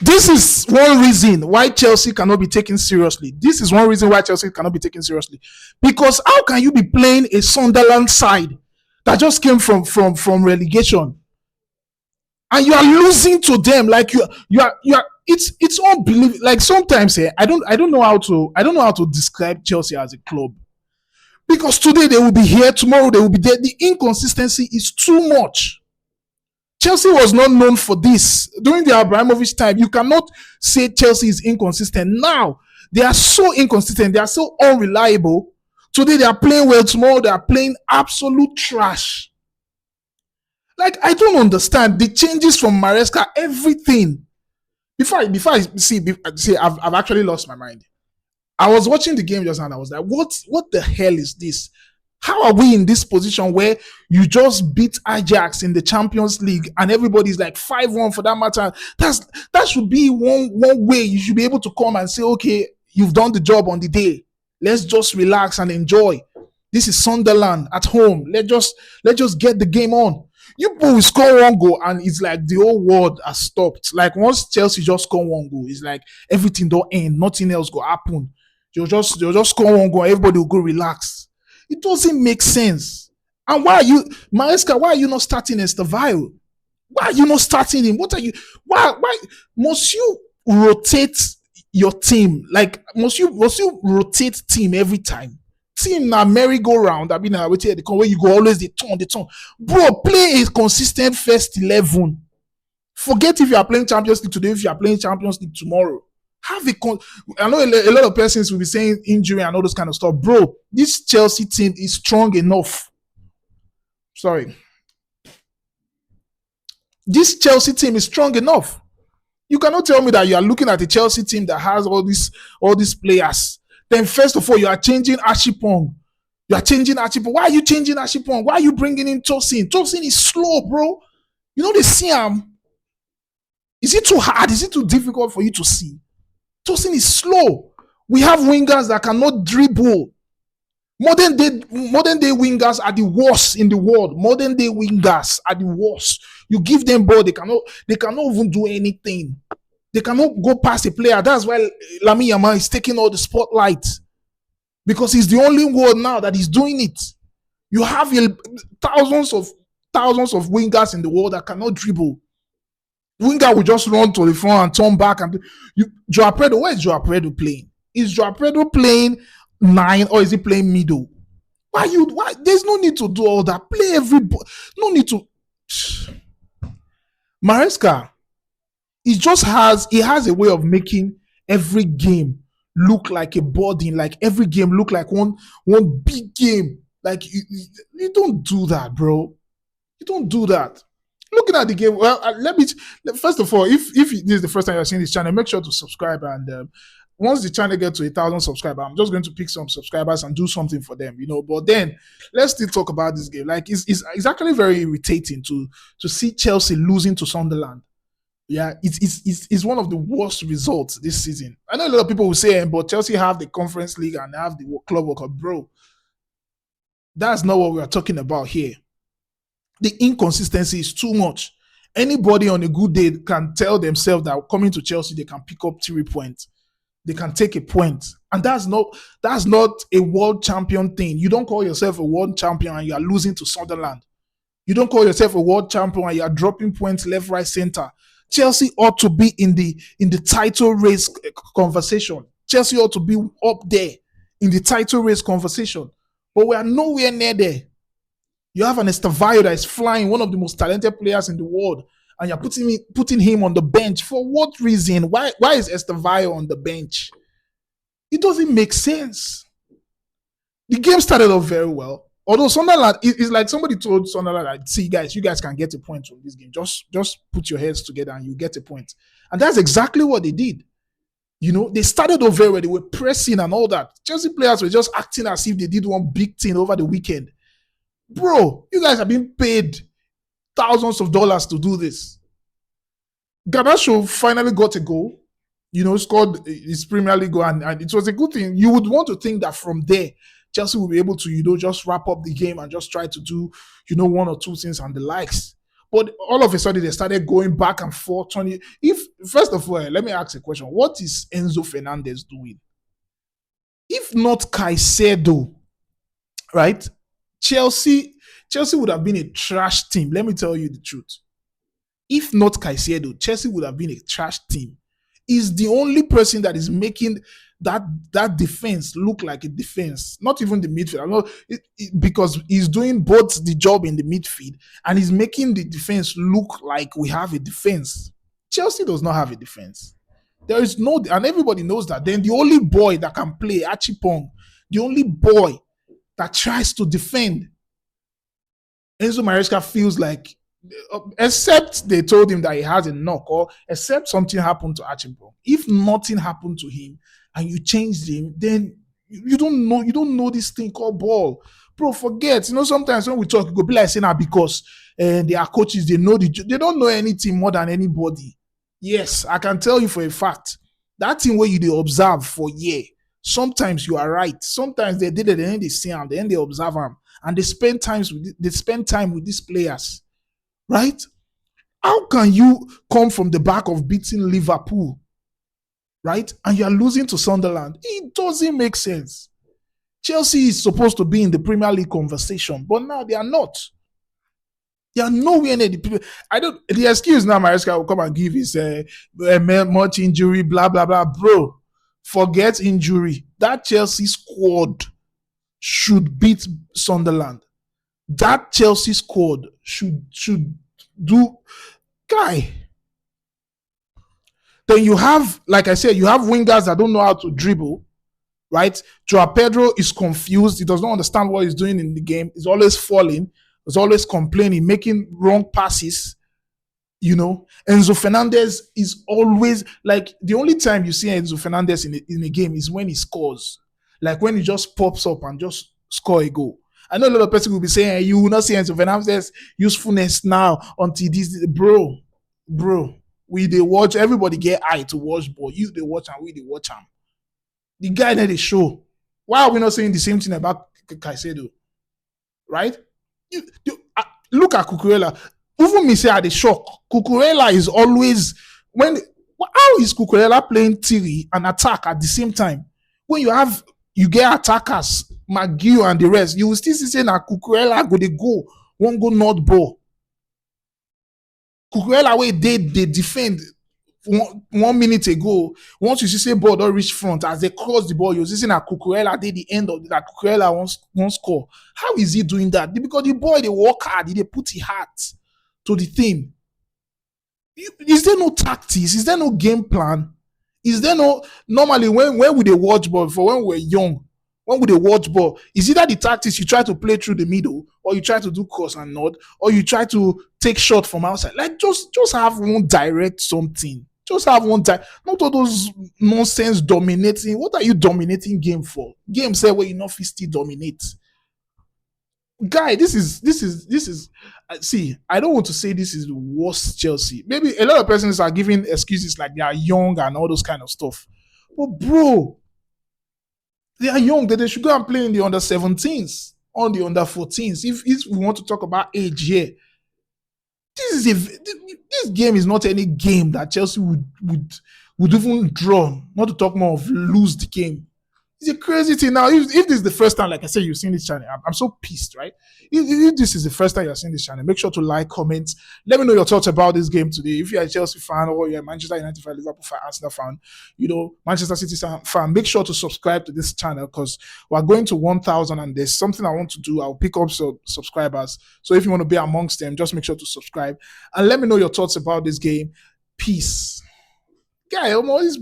This is one reason why Chelsea cannot be taken seriously. This is one reason why Chelsea cannot be taken seriously. Because how can you be playing a Sunderland side that just came from relegation and you are losing to them? Like you are it's unbelievable. Like sometimes I don't know how to describe Chelsea as a club. Because today they will be here, tomorrow they will be there. The inconsistency is too much. Chelsea was not known for this during the Abramovich time. You cannot say Chelsea is inconsistent. Now they are so inconsistent. They are so unreliable. Today they are playing well. Tomorrow they are playing absolute trash. Like I don't understand the changes from Maresca. Everything. Before I see, I've actually lost my mind. I was watching the game just now and I was like, what the hell is this? How are we in this position where you just beat Ajax in the Champions League and everybody's like 5-1 for that matter? That should be one way you should be able to come and say, okay, you've done the job on the day. Let's just relax and enjoy. This is Sunderland at home. Let's just get the game on. You will score one goal and it's like the whole world has stopped. Like once Chelsea just score one goal, it's like everything don't end, nothing else go happen. They'll just score one goal, everybody will go relax. It doesn't make sense. And why are you, Maresca, why are you not starting Estevao? Why are you not starting him? What are you, why must you rotate your team? Like, must you rotate team every time? Team na merry-go-round. I mean, I wait here, the where you go always the turn. Bro, play a consistent first 11. Forget if you are playing Champions League today, if you are playing Champions League tomorrow. I know a lot of persons will be saying injury and all those kind of stuff. Bro, this Chelsea team is strong enough. Sorry. This Chelsea team is strong enough. You cannot tell me that you are looking at a Chelsea team that has all these players. Then first of all, you are changing Ashipong. You are changing Ashipong. Why are you changing Ashipong? Why are you bringing in Tosin? Tosin is slow, bro. You know they see him. Is it too hard? Is it too difficult for you to see? Tosin is slow. We have wingers that cannot dribble. Modern day wingers are the worst in the world. Modern day wingers are the worst. You give them ball, they cannot even do anything. They cannot go past a player. That's why Lamine Yamal is taking all the spotlight. Because he's the only one now that is doing it. You have thousands of wingers in the world that cannot dribble. Winger will just run to the front and turn back. And Joao Pedro, where is Joao Pedro playing? Is Joao Pedro playing 9 or is he playing middle? Why? There's no need to do all that. Play everybody. No need to. Maresca, he has a way of making every game look like a burden, like every game look like one big game. Like you don't do that, bro. You don't do that. Looking at the game, well, first of all, if this is the first time you're seeing this channel, make sure to subscribe. And once the channel gets to 1,000 subscribers, I'm just going to pick some subscribers and do something for them, But then let's still talk about this game. Like it's actually very irritating to see Chelsea losing to Sunderland. Yeah, it's one of the worst results this season. I know a lot of people will say, but Chelsea have the Conference League and have the Club World Cup, bro. That's not what we are talking about here. The inconsistency is too much. Anybody on a good day can tell themselves that coming to Chelsea, they can pick up 3 points. They can take a point. And that's not a world champion thing. You don't call yourself a world champion and you are losing to Sunderland. You don't call yourself a world champion and you are dropping points left, right, center. Chelsea ought to be in the title race conversation. Chelsea ought to be up there in the title race conversation. But we are nowhere near there. You have an Estevao that is flying, one of the most talented players in the world, and you're putting him on the bench. For what reason? Why is Estevao on the bench? It doesn't make sense. The game started off very well. Although Sunderland, it's like somebody told Sunderland, like, see guys, you guys can get a point from this game. Just put your heads together and you get a point. And that's exactly what they did. They started off very well. They were pressing and all that. Chelsea players were just acting as if they did one big thing over the weekend. Bro, you guys have been paid thousands of dollars to do this. Garnacho finally got a goal, scored his Premier League goal, and it was a good thing. You would want to think that from there, Chelsea will be able to, just wrap up the game and just try to do, 1 or 2 things and the likes. But all of a sudden they started going back and forth. 20. If first of all, let me ask a question: what is Enzo Fernandez doing? If not Caicedo, right? Chelsea, Chelsea would have been a trash team. Let me tell you the truth. If not Caicedo, Chelsea would have been a trash team. Is the only person that is making that defense look like a defense. Not even the midfield. I know because he's doing both the job in the midfield and he's making the defense look like we have a defense. Chelsea does not have a defense. There is no, and everybody knows that. Then the only boy that can play, Achipong, the only boy that tries to defend, Enzo Maresca feels like, except they told him that he has a knock, or except something happened to Achipong. If nothing happened to him and you changed him, then you don't know this thing called ball. Bro, forget. Sometimes when we talk, it could be like saying that because they are coaches, they don't know anything more than anybody. Yes, I can tell you for a fact that thing where you they observe for year. Sometimes you are right. Sometimes they did it, and then they see them, then they observe them, and they spend time with these players, right? How can you come from the back of beating Liverpool, right, and you are losing to Sunderland? It doesn't make sense. Chelsea is supposed to be in the Premier League conversation, but now they are not. They are nowhere near the people. I don't. The excuse now, Maresca will come and give is much injury, blah blah blah. Bro, forget injury. That Chelsea squad should beat Sunderland. That Chelsea squad should do. Guy. Then you have, like I said, you have wingers that don't know how to dribble, right? Joao Pedro is confused. He does not understand what he's doing in the game. He's always falling. He's always complaining, making wrong passes. Enzo Fernandez is always like, the only time you see Enzo Fernandez in a game is when he scores, like when he just pops up and just score a goal. I know a lot of people will be saying, hey, you will not see Enzo Fernandez usefulness now until this, bro. We they watch, everybody get eye to watch ball. You they watch and we they watch him. The guy that they show. Why are we not saying the same thing about Caicedo? Right? Look at Cucurella. Even me say at the shock. Cucurella is always how is Cucurella playing theory and attack at the same time? When you get attackers, McGill and the rest, you will still see saying that Cucurella won't go not ball. Cucurella way they defend 1 minute ago. Once you see say ball don't reach front, as they cross the ball, you're seeing that Cucurella did the end of that. Cucurella won't score. How is he doing that? Because the boy they work hard, they put his heart to the thing. Is there no tactics? Is there no game plan? Is there no, normally when we they watch ball for when we were young? When would they watch ball? Is either the tactics you try to play through the middle, or you try to do cross and nod, or you try to take shot from outside. Like just have one direct something. Just have one time. Not all those nonsense dominating. What are you dominating game for? Game say where you not still dominate. Guy, this is see, I don't want to say this is the worst Chelsea. Maybe a lot of persons are giving excuses like they are young and all those kind of stuff. But bro, they are young, that they should go and play in the under 17s, on the under 14s. If we want to talk about age here, this game is not any game that Chelsea would even draw, not to talk more of lose the game. It's a crazy thing. Now, if this is the first time, like I said, you've seen this channel, I'm so pissed, right? If this is the first time you're seeing this channel, make sure to like, comment. Let me know your thoughts about this game today. If you're a Chelsea fan or you're a Manchester United fan, Liverpool fan, Arsenal fan, Manchester City fan, make sure to subscribe to this channel because we're going to 1,000 and there's something I want to do. I'll pick up some subscribers. So if you want to be amongst them, just make sure to subscribe. And let me know your thoughts about this game. Peace. Guy, I'm always